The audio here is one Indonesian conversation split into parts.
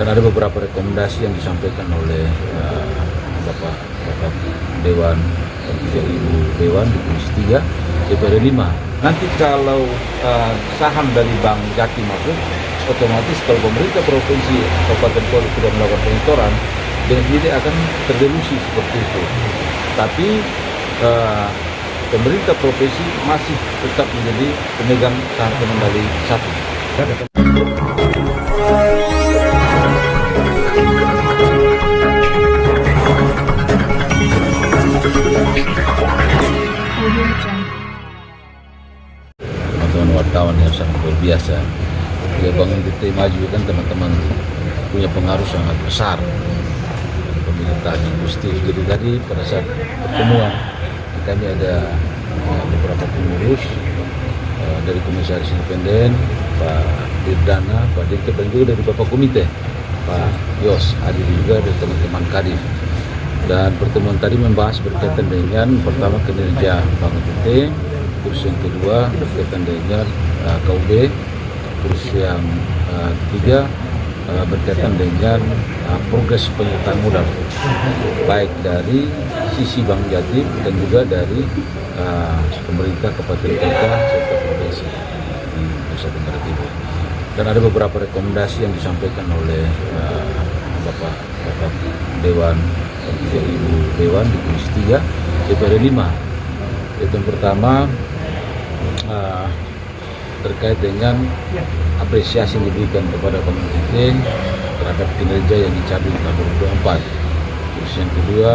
Dan ada beberapa rekomendasi yang disampaikan oleh Bapak Dewan dan Ibu Dewan di Komisi 3 DPR 5. Nanti kalau saham dari Bank Jatim masuk, otomatis kalau pemerintah provinsi Kabupaten Kota sudah melakukan pengitoran, dengan sendiri akan terdelusi seperti itu. Tapi pemerintah provinsi masih tetap menjadi pemegang saham pengendali satu. Teman-teman wartawan yang sangat luar biasa. Ya, Bank NTT maju kan teman-teman punya pengaruh sangat besar pemerintahan yang positif. Jadi tadi pada saat pertemuan kami ada beberapa pengurus dari Komisaris Independen, Pak Dirdana, Pak Dirkep, dan juga dari Bapak Komite, Pak Yos, hadir juga dari teman-teman Kadif. Dan pertemuan tadi membahas berkaitan dengan pertama kinerja Bank NTT, terus yang kedua berkaitan dengan KUB, terus yang ketiga berkaitan dengan progres penyertaan modal, baik dari sisi Bank Jatim dan juga dari pemerintah kabupaten kota serta provinsi di Nusa Tenggara Timur. Dan ada beberapa rekomendasi yang disampaikan oleh Bapak Dewan dan Ibu Dewan di Komisi 3 DPR 5. Itu yang pertama terkait dengan apresiasi yang diberikan kepada Bank NTT terhadap kinerja yang dicapai di tahun 2024. Terus yang kedua,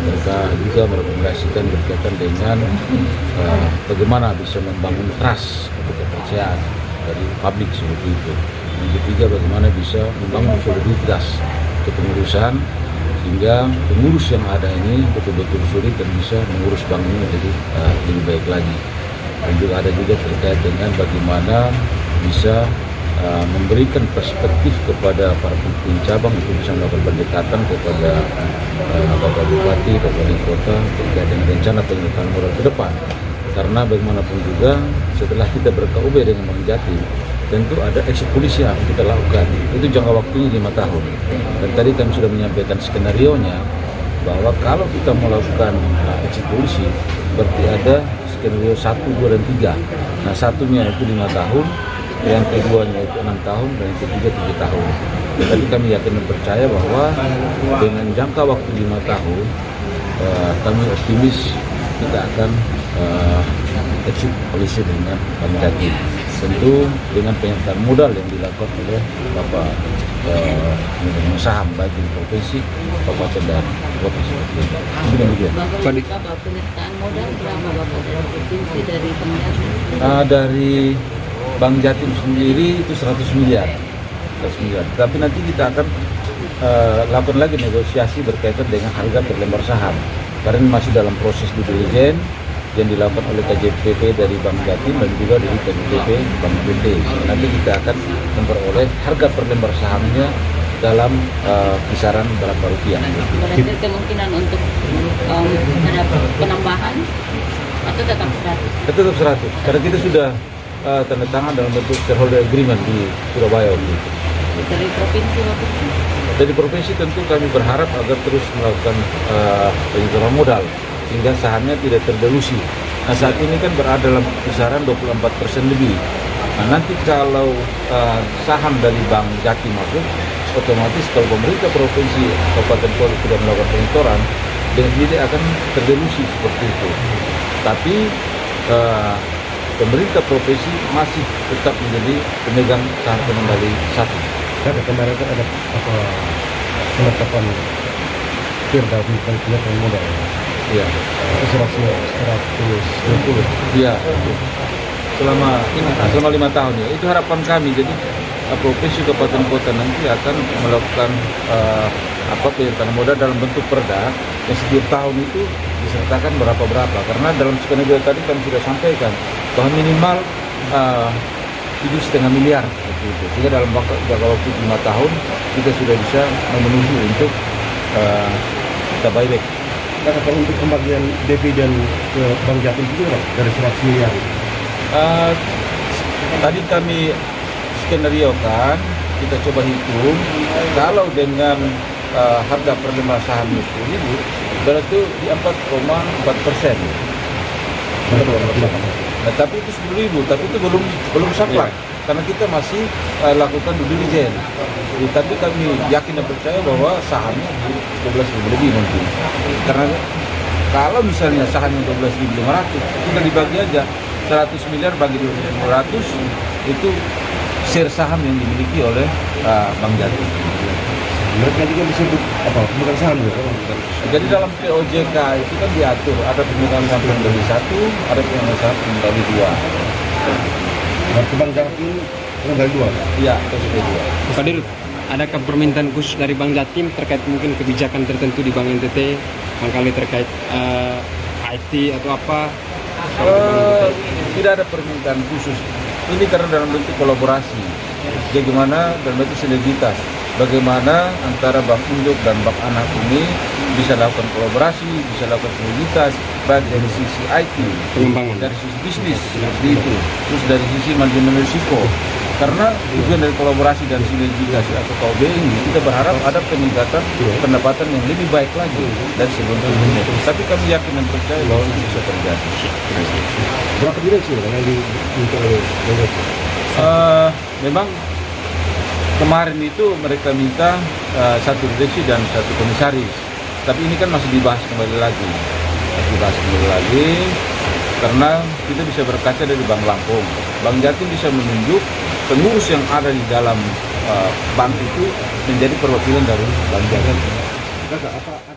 mereka juga merekomendasikan berkaitan dengan bagaimana bisa membangun trust atau kepercayaan dari publik seperti itu. Yang ketiga, bagaimana bisa membangun soliditas kepengurusan sehingga pengurus yang ada ini betul-betul solid dan bisa mengurus bank ini menjadi lebih baik lagi. Dan juga ada juga terkait dengan bagaimana bisa memberikan perspektif kepada para pemimpin cabang untuk bisa melakukan pendekatan kepada Bapak Bupati, Bapak Wali Kota terkait dengan rencana penyertaan modal ke depan. Karena bagaimanapun juga setelah kita ber-KUB dengan Bank Jatim, tentu ada eksekusi yang kita lakukan. Itu jangka waktunya 5 tahun. Dan tadi kami sudah menyampaikan skenario-nya bahwa kalau kita melakukan eksekusi berarti ada skenario 1, 2, dan 3. Nah, satunya itu 5 tahun, yang keduanya itu 6 tahun, dan yang ketiga 7 tahun. Tapi kami yakin dan percaya bahwa dengan jangka waktu 5 tahun, kami optimis kita akan eksekusi dengan Bank Jatim. Tentu dengan penyertaan modal yang dilakukan oleh Bapak pemegang saham baik di provinsi, kabupaten dan kota seperti itu. Bapak penyertaan modal berapa Bapak dari provinsi dari Bank Jatim? Dari Bank Jatim sendiri itu 100 miliar. 100 miliar. Tapi nanti kita akan lakukan lagi negosiasi berkaitan dengan harga per lembar saham. Karena masih dalam proses due diligence yang dilakukan oleh KJPP dari Bank Jatim dan juga dari KJPP Bank BT. Nanti kita akan memperoleh harga per lembar sahamnya dalam kisaran berapa rupiah. Ada kemungkinan untuk ada penambahan atau tetap 100? Tetap 100, karena kita sudah tanda tangan dalam bentuk shareholder agreement di Surabaya waktu itu. Dari provinsi waktu itu? Dari provinsi tentu kami berharap agar terus melakukan penyetoran modal sehingga sahamnya tidak terdelusi. Nah, saat ini kan berada dalam kisaran 24% lebih. Nah, nanti kalau saham dari Bank Jatim masuk, otomatis kalau pemerintah provinsi Kabupaten Kota sudah melakukan penyetoran, dengan sendiri akan terdelusi seperti itu. Tapi pemerintah provinsi masih tetap menjadi pemegang saham pengendali satu. Ada kemarin kan ada penetapan Firdaus penyertaan modal. Iya. Itu 120. Iya. Selama 5 tahun ya. Itu harapan kami. Jadi provinsi kabupaten kota nanti akan melakukan penyertaan modal dalam bentuk perda yang setiap tahun itu disertakan berapa. Karena dalam skenario tadi kami sudah sampaikan bahwa minimal 7,5 miliar seperti itu. Sehingga dalam jangka waktu 5 tahun kita sudah bisa memenuhi untuk kita buyback. Nah, kalau untuk pembagian dividen ke Bank Jatim itu dari 100 miliar. Tadi kami skenario kan kita coba hitung, kalau dengan harga per lembar sahamnya 10.000, berarti di 4,4%. Nah, tapi itu 10.000, tapi itu belum saklek, karena kita masih lakukan due diligence. Tapi kami yakin dan percaya bahwa sahamnya 12.000 lebih nanti. Karena kalau misalnya sahamnya 12.500, kita dibagi aja 100 miliar bagi 2.500, itu share saham yang dimiliki oleh Bank Jatim. Mereka juga disebut apa? Pemegang saham ya? Jadi dalam POJK itu kan diatur ada pemegang saham dari 1, ada pemegang saham dari 2. Nah, Bank Jatim dari 2. Iya, dari 2. Pak Dirut, adakah permintaan khusus dari Bank Jatim terkait mungkin kebijakan tertentu di Bank NTT, barangkali terkait IT atau apa? Tidak ada permintaan khusus. Ini karena dalam bentuk kolaborasi. Bagaimana dalam bentuk sinergitas. Bagaimana antara Bank Induk dan Bank Anak ini bisa lakukan kolaborasi, bisa lakukan sinergitas, baik dari sisi IT, Pengembangan. dari sisi bisnis, seperti itu. Terus dari sisi manajemen risiko. Karena tujuan dari kolaborasi dan sinergitas atau KOB ini, kita berharap ada peningkatan pendapatan yang lebih baik lagi dari sebelum-sebelumnya. Tapi kami yakin dan percaya bahwa itu bisa terjadi. Berapa direksi yang diminta oleh Bank Jatim? Memang kemarin itu mereka minta 1 direksi dan 1 komisaris. Tapi ini kan masih dibahas kembali lagi. Karena kita bisa berkaca dari Bank Lampung. Bank Jatim bisa menunjuk pengurus yang ada di dalam bank itu menjadi perwakilan dari Bank Jatim. Kakak, apa